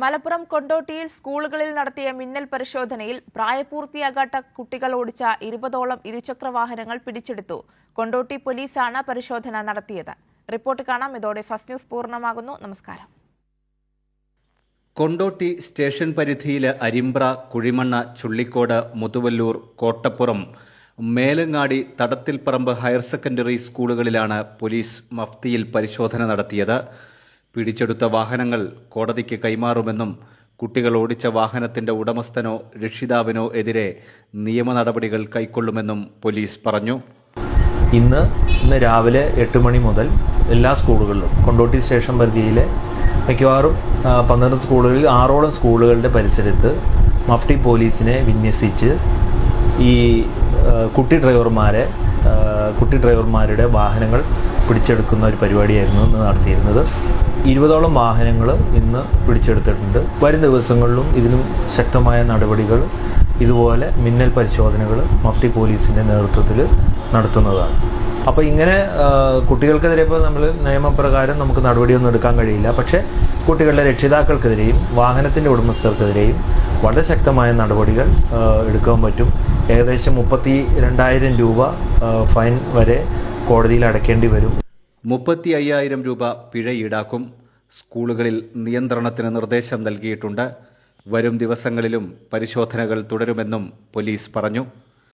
മലപ്പുറം കൊണ്ടോട്ടിയിൽ സ്കൂളുകളിൽ നടത്തിയ മിന്നൽ പരിശോധനയിൽ പ്രായപൂർത്തിയാകാത്ത കുട്ടികൾ ഓടിച്ച 20ഓളം ഇരുചക്ര വാഹനങ്ങൾ പിടിച്ചെടുത്തു. കൊണ്ടോട്ടി പോലീസാണ് പരിശോധന നടത്തിയത്. റിപ്പോർട്ട് കാണാം. ഇതോടെ ഫസ്റ്റ് ന്യൂസ് പൂർണ്ണമാകുന്നു. നമസ്കാരം. കൊണ്ടോട്ടി സ്റ്റേഷൻ പരിധിയിലെ അരിമ്പ്ര, കുഴിമണ്ണ, ചുള്ളിക്കോട്, മുതുവല്ലൂർ, കോട്ടപ്പുറം, മേലങ്ങാടി, തടത്തിൽപ്പറമ്പ് ഹയർ സെക്കൻഡറി സ്കൂളുകളിലാണ് പോലീസ് മഫ്തിയിൽ പരിശോധന നടത്തിയത്. പിടിച്ചെടുത്ത വാഹനങ്ങൾ കോടതിക്ക് കൈമാറുമെന്നും കുട്ടികൾ ഓടിച്ച വാഹനത്തിന്റെ ഉടമസ്ഥനോ രക്ഷിതാവിനോ എതിരെ നിയമ നടപടികൾ കൈക്കൊള്ളുമെന്നും പോലീസ് പറഞ്ഞു. ഇന്ന് രാവിലെ 8 മണി മുതൽ എല്ലാ സ്കൂളുകളിലും കൊണ്ടോട്ടി സ്റ്റേഷൻ പരിധിയിലെ മിക്കവാറും 12 സ്കൂളുകളിൽ 6ഓളം സ്കൂളുകളുടെ പരിസരത്ത് മഫ്തി പോലീസിനെ വിന്യസിച്ച് ഈ കുട്ടി ഡ്രൈവർമാരുടെ വാഹനങ്ങൾ പിടിച്ചെടുക്കുന്ന ഒരു പരിപാടിയായിരുന്നു ഇന്ന് നടത്തിയിരുന്നത്. 20ഓളം വാഹനങ്ങൾ ഇന്ന് പിടിച്ചെടുത്തിട്ടുണ്ട്. വരും ദിവസങ്ങളിലും ഇതിനും ശക്തമായ നടപടികൾ, ഇതുപോലെ മിന്നൽ പരിശോധനകൾ മഫ്തി പോലീസിൻ്റെ നേതൃത്വത്തിൽ നടത്തുന്നതാണ്. അപ്പോൾ ഇങ്ങനെ കുട്ടികൾക്കെതിരെ ഇപ്പോൾ നമ്മൾ നിയമപ്രകാരം നമുക്ക് നടപടിയൊന്നും എടുക്കാൻ കഴിയില്ല. പക്ഷേ കുട്ടികളുടെ രക്ഷിതാക്കൾക്കെതിരെയും വാഹനത്തിൻ്റെ ഉടമസ്ഥർക്കെതിരെയും വളരെ ശക്തമായ നടപടികൾ എടുക്കാൻ പറ്റും. ഏകദേശം 32,000 രൂപ ഫൈൻ വരെ കോടതിയിൽ അടയ്ക്കേണ്ടി വരും. 35,000 രൂപ പിഴ ഈടാക്കും. സ്കൂളുകളിൽ നിയന്ത്രണത്തിന് നിർദ്ദേശം നൽകിയിട്ടുണ്ട്. വരും ദിവസങ്ങളിലും പരിശോധനകൾ തുടരുമെന്നും പോലീസ് പറഞ്ഞു.